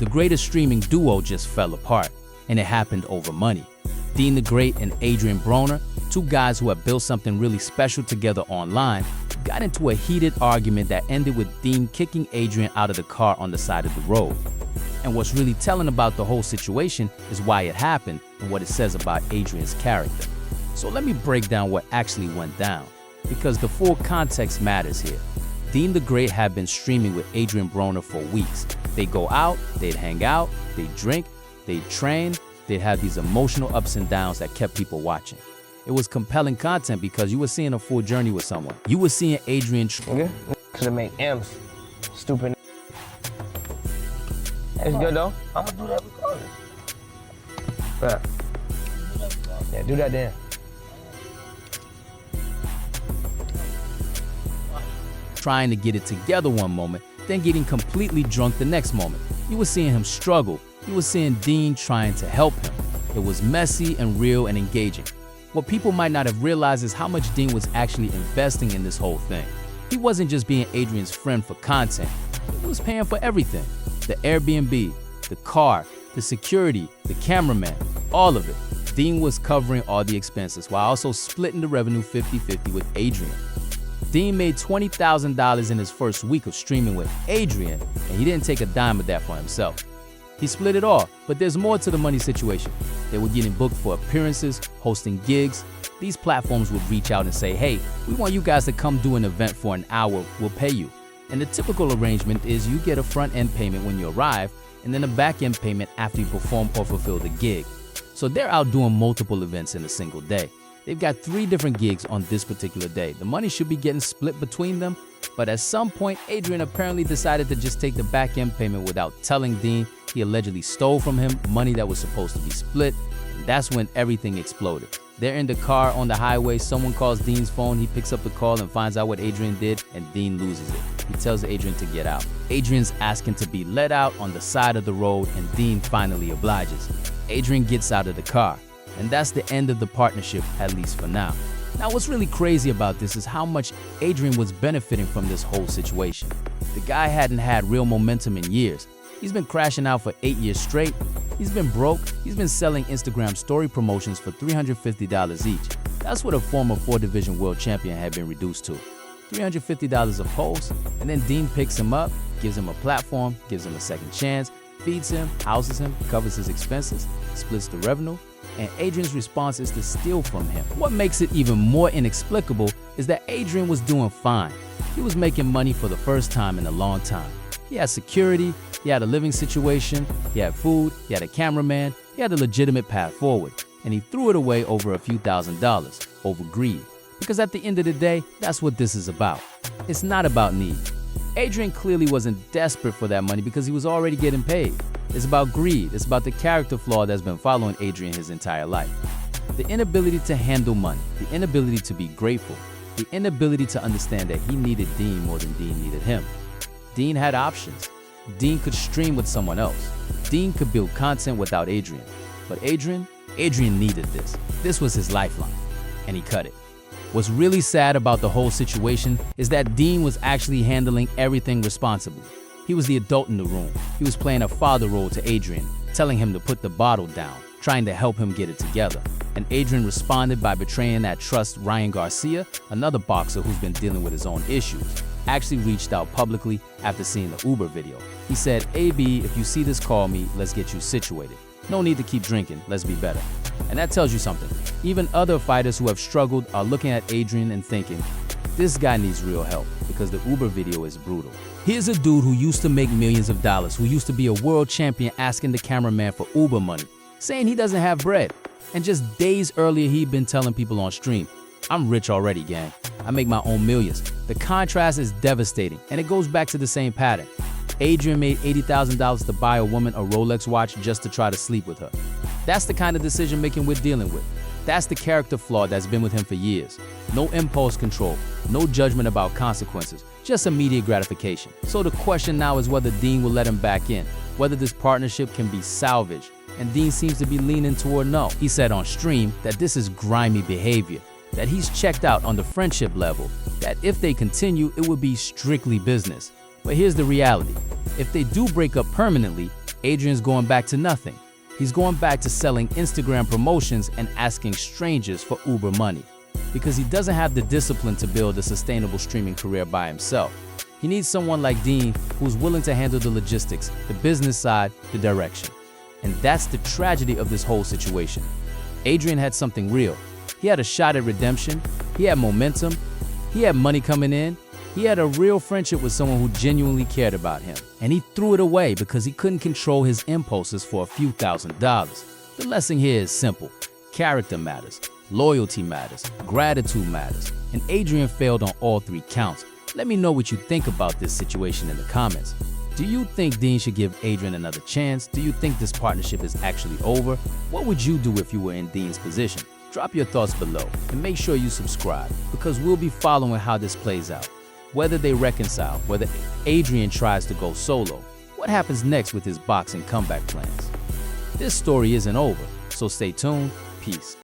the greatest streaming duo just fell apart, and it happened over money. Deen the Great and Adrien Broner, two guys who have built something really special together online, got into a heated argument that ended with Deen kicking Adrien out of the car on the side of the road. And what's really telling about the whole situation is why it happened and what it says about Adrien's character. So let me break down what actually went down, because the full context matters here. Deen the Great had been streaming with Adrien Broner for weeks. They'd go out, they'd hang out, they'd drink, they'd train, they'd have these emotional ups and downs that kept people watching. It was compelling content because you were seeing a full journey with someone. You were seeing Adrien. Nigga, could've made M's. Stupid. It's good though. I'm gonna do that regardless. Yeah, do that then. Trying to get it together one moment, then getting completely drunk the next moment. You were seeing him struggle. You were seeing Deen trying to help him. It was messy and real and engaging. What people might not have realized is how much Deen was actually investing in this whole thing. He wasn't just being Adrien's friend for content. He was paying for everything. The Airbnb, the car, the security, the cameraman, all of it. Deen was covering all the expenses while also splitting the revenue 50-50 with Adrien. Deen made $20,000 in his first week of streaming with Adrien, and he didn't take a dime of that for himself. He split it all, but there's more to the money situation. They were getting booked for appearances, hosting gigs. These platforms would reach out and say, hey, we want you guys to come do an event for an hour, we'll pay you. And the typical arrangement is you get a front-end payment when you arrive, and then a back-end payment after you perform or fulfill the gig. So they're out doing multiple events in a single day. They've got 3 different gigs on this particular day. The money should be getting split between them, but at some point, Adrien apparently decided to just take the back-end payment without telling Deen. He allegedly stole from him money that was supposed to be split, and that's when everything exploded. They're in the car on the highway, someone calls Deen's phone, he picks up the call and finds out what Adrien did, and Deen loses it. He tells Adrien to get out. Adrien's asking to be let out on the side of the road, and Deen finally obliges. Adrien gets out of the car, and that's the end of the partnership, at least for now. Now, what's really crazy about this is how much Adrien was benefiting from this whole situation. The guy hadn't had real momentum in years. He's been crashing out for 8 years straight. He's been broke. He's been selling Instagram story promotions for $350 each. That's what a former 4-division world champion had been reduced to. $350 a post, and then Deen picks him up, gives him a platform, gives him a second chance, feeds him, houses him, covers his expenses, splits the revenue, and Adrien's response is to steal from him. What makes it even more inexplicable is that Adrien was doing fine. He was making money for the first time in a long time. He had security, he had a living situation, he had food, he had a cameraman, he had a legitimate path forward, and he threw it away over a few $1,000s, over greed. Because at the end of the day, that's what this is about. It's not about need. Adrien clearly wasn't desperate for that money because he was already getting paid. It's about greed. It's about the character flaw that's been following Adrien his entire life. The inability to handle money, the inability to be grateful, the inability to understand that he needed Deen more than Deen needed him. Deen had options. Deen could stream with someone else. Deen could build content without Adrien. But Adrien needed this. This was his lifeline, and he cut it. What's really sad about the whole situation is that Deen was actually handling everything responsibly. He was the adult in the room. He was playing a father role to Adrien, telling him to put the bottle down, trying to help him get it together. And Adrien responded by betraying that trust. Ryan Garcia, another boxer who's been dealing with his own issues, actually reached out publicly after seeing the Uber video. He said, AB, if you see this, call me, let's get you situated. No need to keep drinking, let's be better. And that tells you something. Even other fighters who have struggled are looking at Adrien and thinking, this guy needs real help, because the Uber video is brutal. Here's a dude who used to make millions of dollars, who used to be a world champion, asking the cameraman for Uber money, saying he doesn't have bread. And just days earlier, he'd been telling people on stream, I'm rich already, gang. I make my own millions. The contrast is devastating, and it goes back to the same pattern. Adrien made $80,000 to buy a woman a Rolex watch just to try to sleep with her. That's the kind of decision making we're dealing with. That's the character flaw that's been with him for years. No impulse control, no judgment about consequences, just immediate gratification. So the question now is whether Deen will let him back in, whether this partnership can be salvaged. And Deen seems to be leaning toward no. He said on stream that this is grimy behavior, that he's checked out on the friendship level, that if they continue, it would be strictly business. But here's the reality. If they do break up permanently, Adrien's going back to nothing. He's going back to selling Instagram promotions and asking strangers for Uber money because he doesn't have the discipline to build a sustainable streaming career by himself. He needs someone like Deen who's willing to handle the logistics, the business side, the direction. And that's the tragedy of this whole situation. Adrien had something real. He had a shot at redemption. He had momentum. He had money coming in. He had a real friendship with someone who genuinely cared about him. And he threw it away because he couldn't control his impulses for a few $1,000s. The lesson here is simple. Character matters. Loyalty matters. Gratitude matters. And Adrien failed on all 3 counts. Let me know what you think about this situation in the comments. Do you think Deen should give Adrien another chance? Do you think this partnership is actually over? What would you do if you were in Deen's position? Drop your thoughts below and make sure you subscribe because we'll be following how this plays out. Whether they reconcile, whether Adrien tries to go solo, what happens next with his boxing comeback plans? This story isn't over, so stay tuned. Peace.